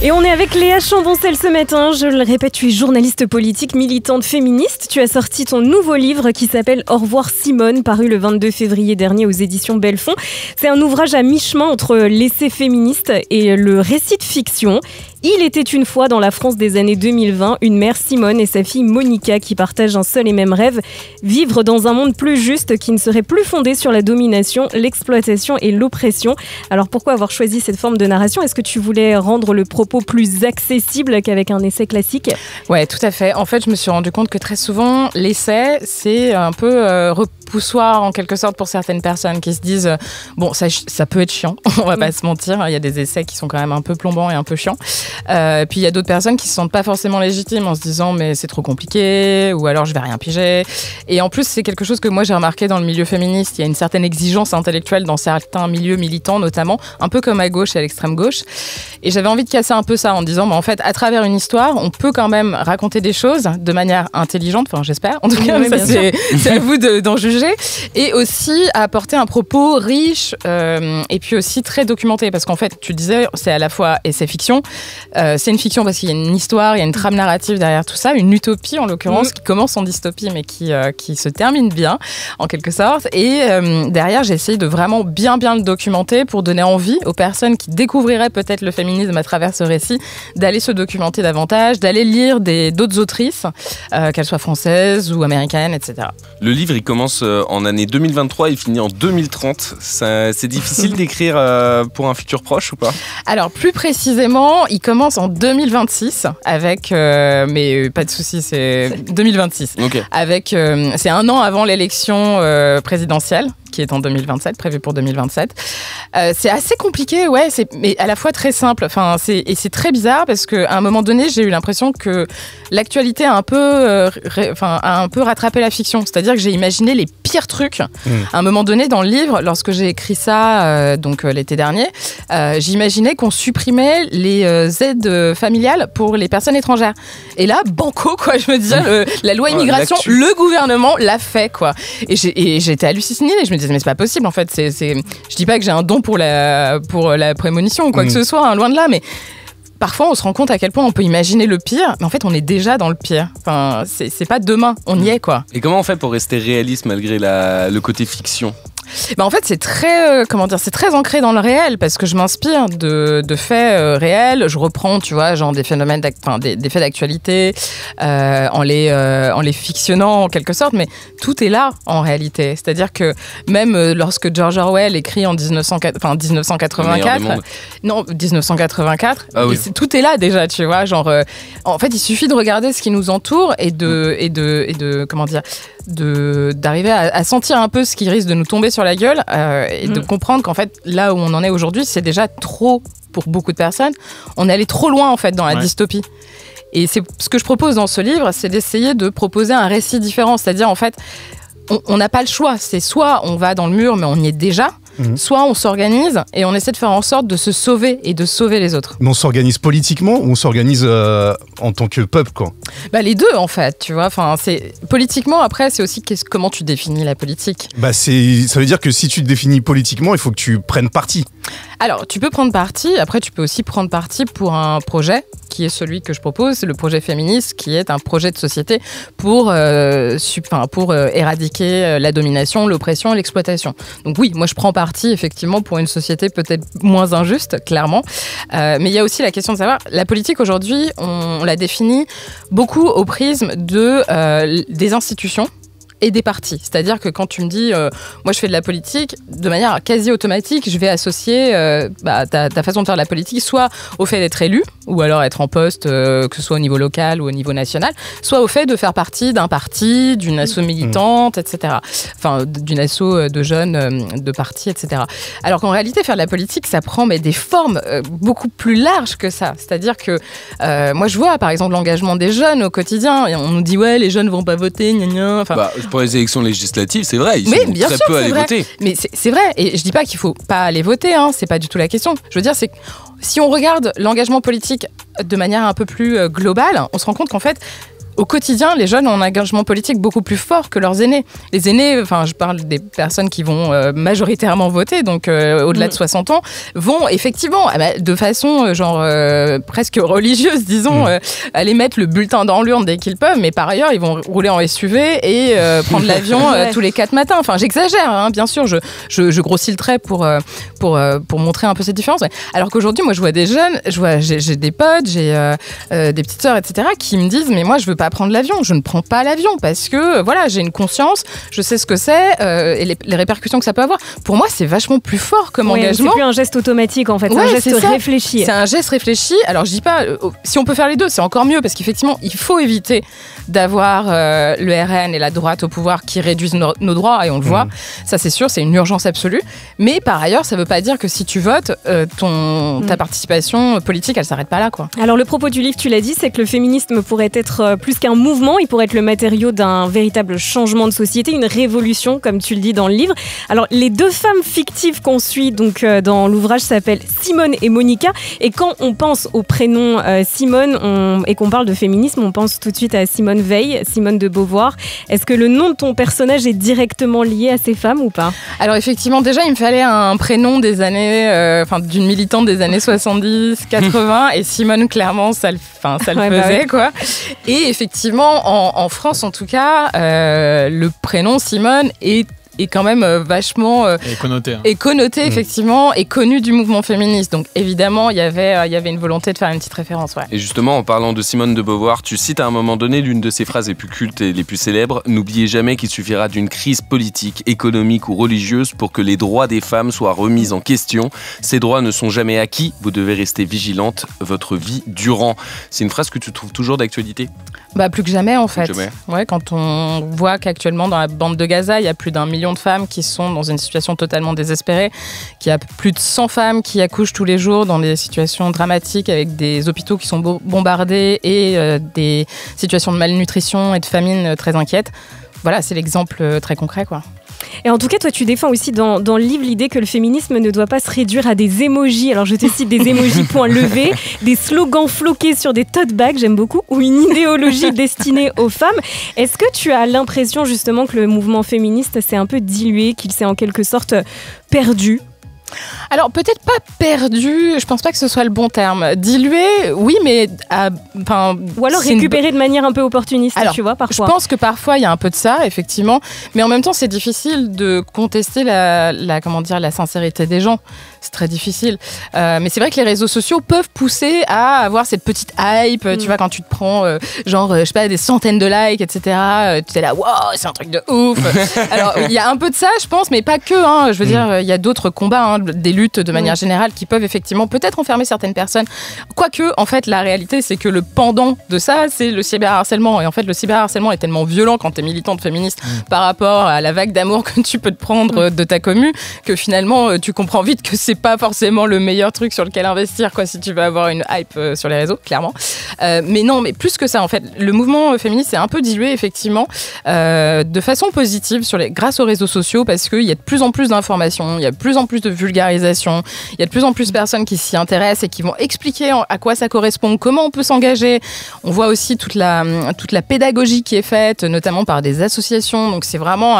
Et on est avec Léa Chamboncel ce matin. Je le répète, tu es journaliste politique, militante féministe. Tu as sorti ton nouveau livre qui s'appelle Au revoir Simone, paru le 22 février dernier aux éditions Belfond. C'est un ouvrage à mi-chemin entre l'essai féministe et le récit de fiction. Il était une fois dans la France des années 2020, une mère Simone et sa fille Monica qui partagent un seul et même rêve, vivre dans un monde plus juste qui ne serait plus fondé sur la domination, l'exploitation et l'oppression. Alors pourquoi avoir choisi cette forme de narration ? Est-ce que tu voulais rendre le propos plus accessible qu'avec un essai classique ? Ouais, tout à fait. En fait, je me suis rendu compte que très souvent, l'essai, c'est un peu repoussoir en quelque sorte pour certaines personnes qui se disent bon, ça peut être chiant, on va pas se mentir. Il y a des essais qui sont quand même un peu plombants et un peu chiants. Puis il y a d'autres personnes qui se sentent pas forcément légitimes en se disant mais c'est trop compliqué ou alors je vais rien piger. Et en plus, c'est quelque chose que moi j'ai remarqué dans le milieu féministe. Il y a une certaine exigence intellectuelle dans certains milieux militants, notamment un peu comme à gauche et à l'extrême gauche. Et j'avais envie de casser un peu ça en disant en fait, à travers une histoire, on peut quand même raconter des choses de manière intelligente, enfin j'espère, en tout cas, oui, ça, c'est à vous d'en juger, et aussi à apporter un propos riche et puis aussi très documenté, parce qu'en fait, tu disais, c'est à la fois essai fiction, c'est une fiction parce qu'il y a une histoire, il y a une trame narrative derrière tout ça, une utopie en l'occurrence, qui commence en dystopie, mais qui se termine bien, en quelque sorte, et derrière, j'ai essayé de vraiment bien le documenter pour donner envie aux personnes qui découvriraient peut-être le féminisme à travers ce récit, d'aller se documenter davantage, d'aller lire d'autres autrices, qu'elles soient françaises ou américaines, etc. Le livre, il commence en année 2023, il finit en 2030. C'est difficile d'écrire pour un futur proche ou pas ? Alors, plus précisément, il commence en 2026 avec, mais pas de souci, c'est 2026. Okay. Avec, c'est un an avant l'élection présidentielle, qui est en 2027, prévu pour 2027. C'est assez compliqué, ouais, mais à la fois très simple. Enfin, c'est très bizarre parce qu'à un moment donné, j'ai eu l'impression que l'actualité a un peu rattrapé la fiction. C'est-à-dire que j'ai imaginé les pires trucs. À un moment donné, dans le livre, lorsque j'ai écrit ça, l'été dernier, j'imaginais qu'on supprimait les aides familiales pour les personnes étrangères. Et là, banco, quoi, je me disais, la loi immigration, le gouvernement l'a fait, quoi. Et j'étais hallucinée, et je me disais, mais c'est pas possible, en fait. Je dis pas que j'ai un don pour la prémonition ou quoi que ce soit, hein, loin de là, mais parfois on se rend compte à quel point on peut imaginer le pire, mais en fait on est déjà dans le pire. Enfin, c'est pas demain, on y est, quoi. Et comment on fait pour rester réaliste malgré le côté fiction ? En fait, c'est très, c'est très ancré dans le réel parce que je m'inspire de faits réels. Je reprends, tu vois, genre des phénomènes, des faits d'actualité en les fictionnant en quelque sorte, mais tout est là en réalité. C'est-à-dire que même lorsque George Orwell écrit en 1984, ah oui. tout est là déjà, tu vois. Genre, en fait, il suffit de regarder ce qui nous entoure et d'arriver à sentir un peu ce qui risque de nous tomber sur la gueule et de comprendre qu'en fait là où on en est aujourd'hui, c'est déjà trop pour beaucoup de personnes. On est allé trop loin en fait dans la dystopie. Et c'est ce que je propose dans ce livre, c'est d'essayer de proposer un récit différent, c'est-à-dire en fait on n'a pas le choix, c'est soit on va dans le mur mais on y est déjà, soit on s'organise et on essaie de faire en sorte de se sauver et de sauver les autres. Mais on s'organise politiquement ou on s'organise en tant que peuple, quoi ? Les deux, en fait, tu vois. Enfin, politiquement, après, c'est aussi comment tu définis la politique. Ça veut dire que si tu te définis politiquement, il faut que tu prennes parti. Alors, tu peux prendre parti. Après, tu peux aussi prendre parti pour un projet qui est celui que je propose, c'est le projet féministe, qui est un projet de société pour éradiquer la domination, l'oppression et l'exploitation. Donc oui, moi je prends parti effectivement pour une société peut-être moins injuste, clairement. Mais il y a aussi la question de savoir, la politique aujourd'hui, on la définit beaucoup au prisme des institutions et des partis. C'est-à-dire que quand tu me dis moi je fais de la politique, de manière quasi automatique, je vais associer ta façon de faire de la politique soit au fait d'être élu, ou alors être en poste, que ce soit au niveau local ou au niveau national, soit au fait de faire partie d'un parti, d'une asso militante, etc. Enfin, d'une asso de jeunes, de partis, etc. Alors qu'en réalité, faire de la politique, ça prend des formes beaucoup plus larges que ça. C'est-à-dire que moi je vois par exemple l'engagement des jeunes au quotidien, et on nous dit ouais, les jeunes vont pas voter, gna gna. Enfin, pour les élections législatives, c'est vrai, ils sont très peu à aller voter. Mais c'est vrai, et je dis pas qu'il faut pas aller voter, hein, c'est pas du tout la question. Je veux dire, c'est que si on regarde l'engagement politique de manière un peu plus globale, on se rend compte qu'en fait, au quotidien, les jeunes ont un engagement politique beaucoup plus fort que leurs aînés. Les aînés, enfin, je parle des personnes qui vont majoritairement voter, donc au-delà de 60 ans, vont effectivement, de façon presque religieuse, disons, aller mettre le bulletin dans l'urne dès qu'ils peuvent, mais par ailleurs, ils vont rouler en SUV et prendre l'avion tous les 4 matins. Enfin, j'exagère, hein, bien sûr, je grossis le trait pour montrer un peu cette différence. Alors qu'aujourd'hui, moi, je vois des jeunes, j'ai des potes, j'ai des petites sœurs, etc., qui me disent, mais moi, je veux pas prendre l'avion, je ne prends pas l'avion parce que, voilà, j'ai une conscience, je sais ce que c'est et les répercussions que ça peut avoir. Pour moi, c'est vachement plus fort comme engagement. C'est plus un geste automatique, en fait, c'est un geste réfléchi. C'est un geste réfléchi. Alors, je dis pas, si on peut faire les deux, c'est encore mieux parce qu'effectivement, il faut éviter d'avoir le RN et la droite au pouvoir qui réduisent nos droits, et on le voit. Ça, c'est sûr, c'est une urgence absolue. Mais par ailleurs, ça veut pas dire que si tu votes, ta participation politique, elle s'arrête pas là, quoi. Alors, le propos du livre, tu l'as dit, c'est que le féminisme pourrait être plus qu'un mouvement, il pourrait être le matériau d'un véritable changement de société, une révolution, comme tu le dis dans le livre. Alors, les deux femmes fictives qu'on suit donc, dans l'ouvrage s'appellent Simone et Monica. Et quand on pense au prénom Simone et qu'on parle de féminisme, on pense tout de suite à Simone Veil, Simone de Beauvoir. Est-ce que le nom de ton personnage est directement lié à ces femmes ou pas ? Alors effectivement, déjà, il me fallait un prénom des années, d'une militante des années 70, 80, et Simone, clairement, ça le faisait, quoi. Et effectivement, en France, en tout cas, le prénom Simone est quand même vachement connoté effectivement, et connu du mouvement féministe. Donc évidemment, il y avait une volonté de faire une petite référence. Ouais. Et justement, en parlant de Simone de Beauvoir, tu cites à un moment donné l'une de ses phrases les plus cultes et les plus célèbres. N'oubliez jamais qu'il suffira d'une crise politique, économique ou religieuse pour que les droits des femmes soient remis en question. Ces droits ne sont jamais acquis. Vous devez rester vigilante votre vie durant. C'est une phrase que tu trouves toujours d'actualité ? Plus que jamais, en fait. Jamais. Ouais, quand on voit qu'actuellement, dans la bande de Gaza, il y a plus d'1 million de femmes qui sont dans une situation totalement désespérée, qu'il y a plus de 100 femmes qui accouchent tous les jours dans des situations dramatiques avec des hôpitaux qui sont bombardés et des situations de malnutrition et de famine très inquiètes. Voilà, c'est l'exemple très concret, quoi. Et en tout cas, toi, tu défends aussi dans le livre l'idée que le féminisme ne doit pas se réduire à des émojis. Alors, je te cite des émojis points levés, des slogans floqués sur des tote bags, j'aime beaucoup, ou une idéologie destinée aux femmes. Est-ce que tu as l'impression justement que le mouvement féministe s'est un peu dilué, qu'il s'est en quelque sorte perdu ? Alors, peut-être pas perdu, je pense pas que ce soit le bon terme. Dilué, oui, mais... ou alors récupéré de manière un peu opportuniste, alors, tu vois, parfois. Je pense que parfois, il y a un peu de ça, effectivement. Mais en même temps, c'est difficile de contester la sincérité des gens. C'est très difficile. Mais c'est vrai que les réseaux sociaux peuvent pousser à avoir cette petite hype. Tu vois, quand tu te prends, je sais pas, des centaines de likes, etc. Tu es là, waouh, c'est un truc de ouf. Alors, il y a un peu de ça, je pense, mais pas que. Hein. Je veux dire, il y a d'autres combats, des luttes de manière générale qui peuvent effectivement peut-être enfermer certaines personnes. Quoique, en fait, la réalité, c'est que le pendant de ça, c'est le cyberharcèlement. Et en fait, le cyberharcèlement est tellement violent quand tu es militante féministe par rapport à la vague d'amour que tu peux te prendre de ta commu, que finalement, tu comprends vite que c'est pas forcément le meilleur truc sur lequel investir, quoi, si tu veux avoir une hype sur les réseaux, clairement. Mais non, mais plus que ça, en fait, le mouvement féministe s'est un peu dilué, effectivement, de façon positive grâce aux réseaux sociaux, parce qu'il y a de plus en plus d'informations, il y a de plus en plus de vulgarisation, il y a de plus en plus de personnes qui s'y intéressent et qui vont expliquer à quoi ça correspond, comment on peut s'engager. On voit aussi toute la pédagogie qui est faite, notamment par des associations. Donc c'est vraiment...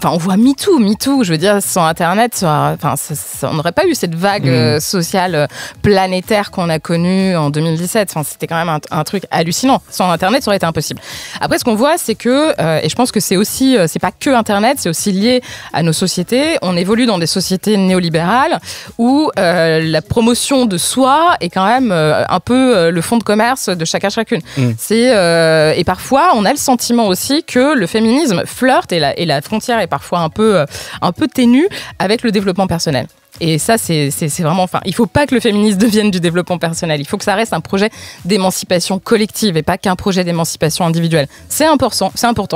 on voit MeToo, je veux dire, sans Internet, on n'aurait pas eu cette vague sociale planétaire qu'on a connue en 2017. C'était quand même un truc hallucinant. Sans Internet, ça aurait été impossible. Après, ce qu'on voit, c'est que, et je pense que c'est aussi, c'est pas que Internet, c'est aussi lié à nos sociétés. On évolue dans des sociétés néolibérales où la promotion de soi est quand même un peu le fond de commerce de chacune. Et parfois, on a le sentiment aussi que le féminisme flirte et la frontière est parfois un peu ténue avec le développement personnel. Et ça, c'est vraiment... il ne faut pas que le féminisme devienne du développement personnel. Il faut que ça reste un projet d'émancipation collective et pas qu'un projet d'émancipation individuelle. C'est important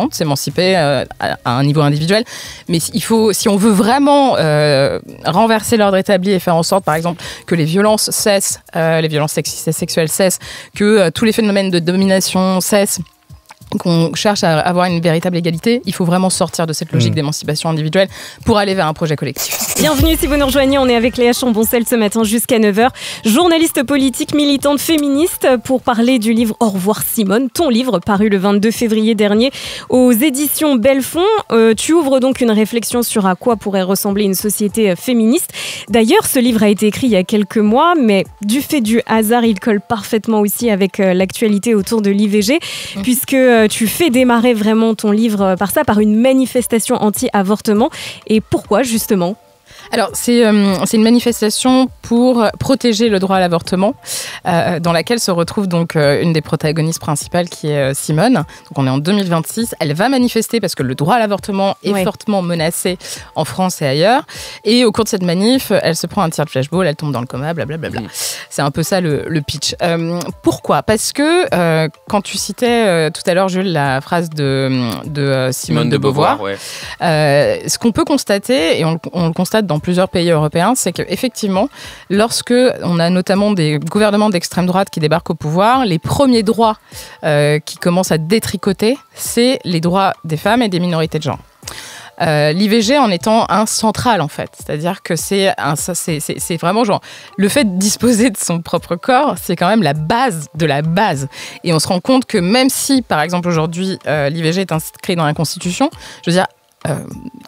de s'émanciper à un niveau individuel, mais il faut, si on veut vraiment renverser l'ordre établi et faire en sorte, par exemple, que les violences cessent, les violences sexistes et sexuelles cessent, que tous les phénomènes de domination cessent, qu'on cherche à avoir une véritable égalité, il faut vraiment sortir de cette logique d'émancipation individuelle pour aller vers un projet collectif. Bienvenue si vous nous rejoignez, on est avec Léa Chamboncel ce matin jusqu'à 9h, journaliste politique, militante féministe, pour parler du livre Au revoir Simone, ton livre paru le 22 février dernier aux éditions Belfond. Tu ouvres donc une réflexion sur à quoi pourrait ressembler une société féministe. D'ailleurs, ce livre a été écrit il y a quelques mois, mais du fait du hasard, il colle parfaitement aussi avec l'actualité autour de l'IVG, puisque tu fais démarrer vraiment ton livre par une manifestation anti-avortement. Et pourquoi justement ? Alors, c'est une manifestation pour protéger le droit à l'avortement, dans laquelle se retrouve donc une des protagonistes principales qui est Simone. Donc, on est en 2026. Elle va manifester parce que le droit à l'avortement est fortement menacé en France et ailleurs. Et au cours de cette manif, elle se prend un tir de flashball, elle tombe dans le coma, blablabla. C'est un peu ça le pitch. Pourquoi ? Parce que quand tu citais tout à l'heure, Jules, la phrase de Simone de Beauvoir, ce qu'on peut constater, et on le constate dans plusieurs pays européens, c'est qu'effectivement, lorsque on a notamment des gouvernements d'extrême droite qui débarquent au pouvoir, les premiers droits qui commencent à détricoter, c'est les droits des femmes et des minorités de genre. L'IVG en étant un central en fait, c'est-à-dire que c'est vraiment genre le fait de disposer de son propre corps, c'est quand même la base de la base. Et on se rend compte que même si par exemple aujourd'hui l'IVG est inscrit dans la Constitution, je veux dire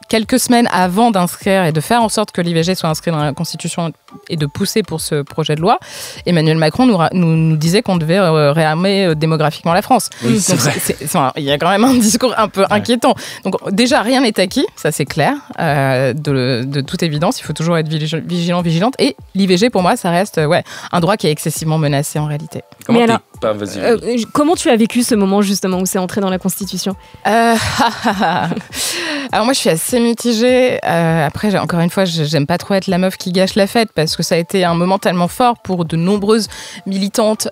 quelques semaines avant d'inscrire et de faire en sorte que l'IVG soit inscrit dans la Constitution et de pousser pour ce projet de loi, Emmanuel Macron nous disait qu'on devait réarmer démographiquement la France. Oui, donc, il y a quand même un discours un peu inquiétant. Donc déjà, rien n'est acquis, ça c'est clair, de toute évidence. Il faut toujours être vigilant, vigilante. Et l'IVG, pour moi, ça reste un droit qui est excessivement menacé en réalité. Comment tu as vécu ce moment justement où c'est entré dans la Constitution ? Alors moi je suis assez mitigée. Après encore une fois j'aime pas trop être la meuf qui gâche la fête parce que ça a été un moment tellement fort pour de nombreuses militantes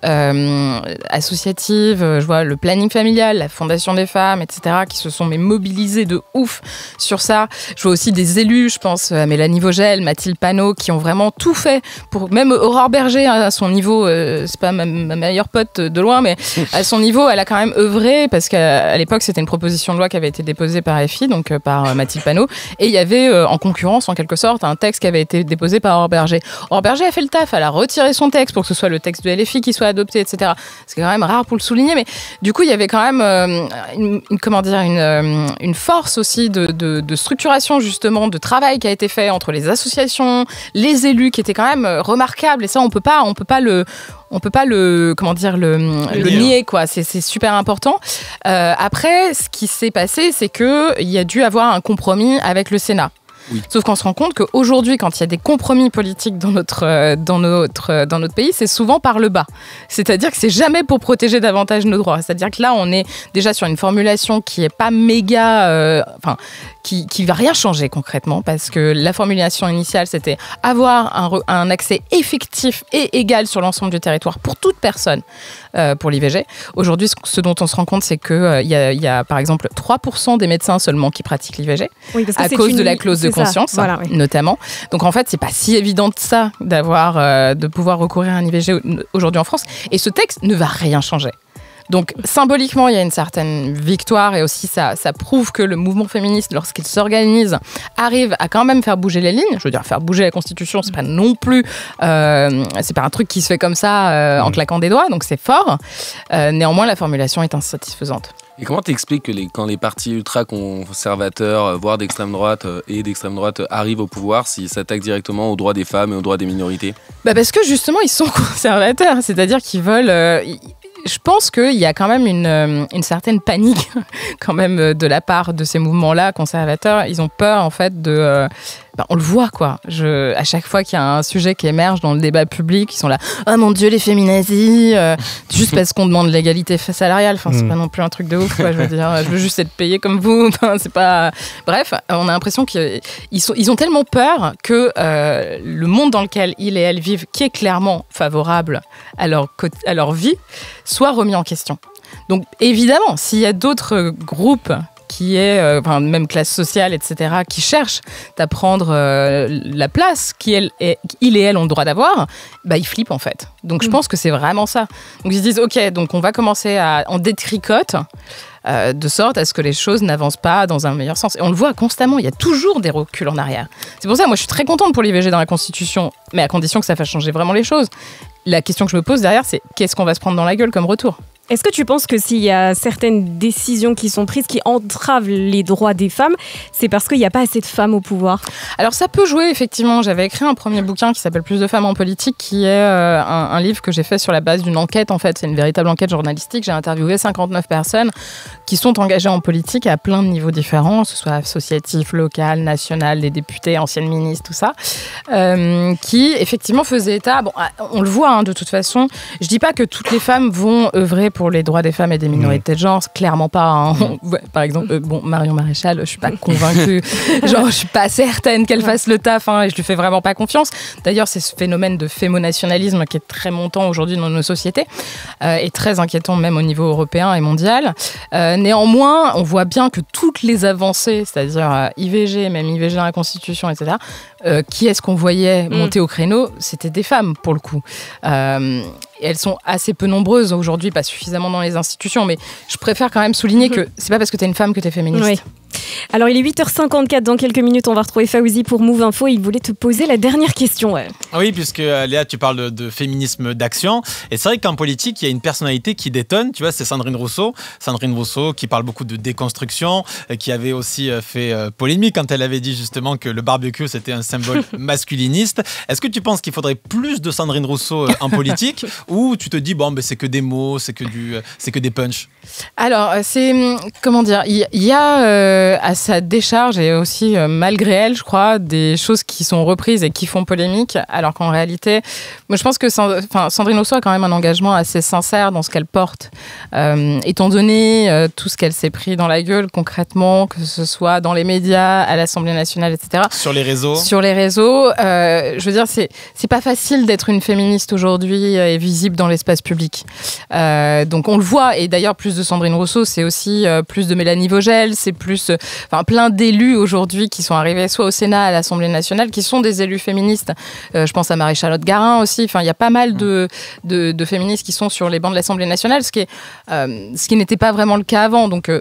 associatives. Je vois le planning familial, la Fondation des femmes, etc. qui se sont mobilisées de ouf sur ça. Je vois aussi des élus, je pense à Mélanie Vogel, Mathilde Panot, qui ont vraiment tout fait pour, même Aurore Berger à son niveau, c'est pas ma meilleure pote de loin, mais à son niveau elle a quand même œuvré parce qu'à l'époque c'était une proposition de loi qui avait été déposée par FI, donc par Mathilde Panot, et il y avait en concurrence en quelque sorte un texte qui avait été déposé par Aurore Berger. Aurore Berger a fait le taf, elle a retiré son texte pour que ce soit le texte de LFI qui soit adopté, etc. C'est quand même rare pour le souligner, mais du coup il y avait quand même une force aussi de structuration justement, de travail qui a été fait entre les associations, les élus, qui était quand même remarquable, et ça on peut pas le nier, quoi. C'est super important. Après, ce qui s'est passé, c'est qu'il y a dû avoir un compromis avec le Sénat. Oui. Sauf qu'on se rend compte qu'aujourd'hui, quand il y a des compromis politiques dans notre pays, c'est souvent par le bas. C'est-à-dire que c'est jamais pour protéger davantage nos droits. C'est-à-dire que là, on est déjà sur une formulation qui est pas méga... qui va rien changer concrètement, parce que la formulation initiale, c'était avoir un accès effectif et égal sur l'ensemble du territoire pour toute personne pour l'IVG. Aujourd'hui, ce dont on se rend compte, c'est qu'il y a par exemple 3% des médecins seulement qui pratiquent l'IVG, à cause de la clause de conscience, voilà, notamment. Donc en fait, c'est pas si évident que ça de pouvoir recourir à un IVG aujourd'hui en France. Et ce texte ne va rien changer. Donc symboliquement, il y a une certaine victoire, et aussi ça prouve que le mouvement féministe, lorsqu'il s'organise, arrive à quand même faire bouger les lignes. Je veux dire, faire bouger la Constitution, c'est pas non plus, c'est pas un truc qui se fait comme ça en claquant des doigts, donc c'est fort. Néanmoins, la formulation est insatisfaisante. Et comment t'expliques que quand les partis ultra-conservateurs, voire d'extrême droite et d'extrême droite arrivent au pouvoir, s'ils s'attaquent directement aux droits des femmes et aux droits des minorités ? Parce que justement, ils sont conservateurs, c'est-à-dire qu'ils veulent... Je pense qu'il y a quand même une certaine panique quand même de la part de ces mouvements-là conservateurs. Ils ont peur en fait de... on le voit, quoi. À chaque fois qu'il y a un sujet qui émerge dans le débat public, ils sont là, « Oh mon Dieu, les féminazis !» Juste parce qu'on demande l'égalité salariale. Enfin, c'est pas non plus un truc de ouf, quoi. Je veux dire, je veux juste être payée comme vous. Enfin, c'est pas... Bref, on a l'impression qu'ils ont tellement peur que le monde dans lequel ils et elles vivent, qui est clairement favorable à leur vie, soit remis en question. Donc, évidemment, s'il y a d'autres groupes qui est, même classe sociale, etc., qui cherchent à prendre la place qu'il et elle ont le droit d'avoir, ils flippent en fait. Donc je pense que c'est vraiment ça. Donc ils se disent, ok, donc on va commencer à en détricote, de sorte à ce que les choses n'avancent pas dans un meilleur sens. Et on le voit constamment, il y a toujours des reculs en arrière. C'est pour ça, moi je suis très contente pour l'IVG dans la Constitution, mais à condition que ça fasse changer vraiment les choses. La question que je me pose derrière, c'est qu'est-ce qu'on va se prendre dans la gueule comme retour ? Est-ce que tu penses que s'il y a certaines décisions qui sont prises qui entravent les droits des femmes, c'est parce qu'il n'y a pas assez de femmes au pouvoir ? Alors ça peut jouer, effectivement. J'avais écrit un premier bouquin qui s'appelle « Plus de femmes en politique », qui est un livre que j'ai fait sur la base d'une enquête. En fait, c'est une véritable enquête journalistique. J'ai interviewé 59 personnes qui sont engagées en politique à plein de niveaux différents, que ce soit associatif, local, national, des députés, anciennes ministres, tout ça, qui effectivement faisaient état. Bon, on le voit de toute façon. Je dis pas que toutes les femmes vont œuvrer pour les droits des femmes et des minorités de genre, clairement pas. Ouais, par exemple, Marion Maréchal, je suis pas convaincue. Je suis pas certaine qu'elle fasse le taf, et je lui fais vraiment pas confiance. D'ailleurs, c'est ce phénomène de fémonationalisme qui est très montant aujourd'hui dans nos sociétés et très inquiétant même au niveau européen et mondial. Néanmoins, on voit bien que toutes les avancées, c'est-à-dire IVG, même IVG dans la Constitution, etc., qui est-ce qu'on voyait monter au créneau ? C'était des femmes, pour le coup. Et elles sont assez peu nombreuses aujourd'hui, pas suffisamment dans les institutions, mais je préfère quand même souligner que c'est pas parce que t'es une femme que t'es féministe. Oui. Alors, il est 8h54, dans quelques minutes, on va retrouver Fawzi pour Move Info. Il voulait te poser la dernière question. Ouais. Oui, puisque Léa, tu parles de féminisme d'action. Et c'est vrai qu'en politique, il y a une personnalité qui détonne. Tu vois, c'est Sandrine Rousseau. Sandrine Rousseau qui parle beaucoup de déconstruction, qui avait aussi fait polémique quand elle avait dit justement que le barbecue, c'était un symbole masculiniste. Est-ce que tu penses qu'il faudrait plus de Sandrine Rousseau en politique ou tu te dis, c'est que des mots, c'est que des punchs? Alors, comment dire, il y a à sa décharge et aussi malgré elle, je crois, des choses qui sont reprises et qui font polémique, alors qu'en réalité, moi je pense que Sandrine Rousseau a quand même un engagement assez sincère dans ce qu'elle porte, étant donné tout ce qu'elle s'est pris dans la gueule concrètement, que ce soit dans les médias, à l'Assemblée nationale, etc. Sur les réseaux. Je veux dire, c'est pas facile d'être une féministe aujourd'hui et visible dans l'espace public. Donc on le voit, et d'ailleurs plus de Sandrine Rousseau, c'est aussi plus de Mélanie Vogel, c'est plus plein d'élus aujourd'hui qui sont arrivés soit au Sénat, à l'Assemblée nationale, qui sont des élus féministes. Je pense à Marie-Charlotte Garin aussi. Il y a pas mal de féministes qui sont sur les bancs de l'Assemblée nationale, ce qui n'était pas vraiment le cas avant. Donc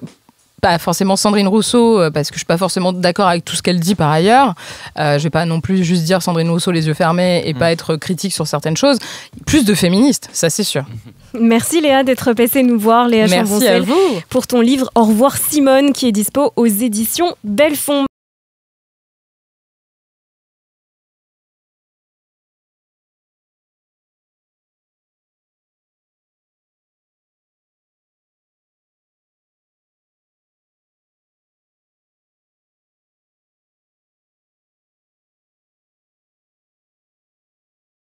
pas forcément Sandrine Rousseau, parce que je suis pas forcément d'accord avec tout ce qu'elle dit par ailleurs. Je vais pas non plus juste dire Sandrine Rousseau les yeux fermés et pas être critique sur certaines choses. Plus de féministes, ça c'est sûr. Merci Léa d'être passée nous voir, Léa Chamboncel, merci à vous pour ton livre Au revoir Simone, qui est dispo aux éditions Belfond.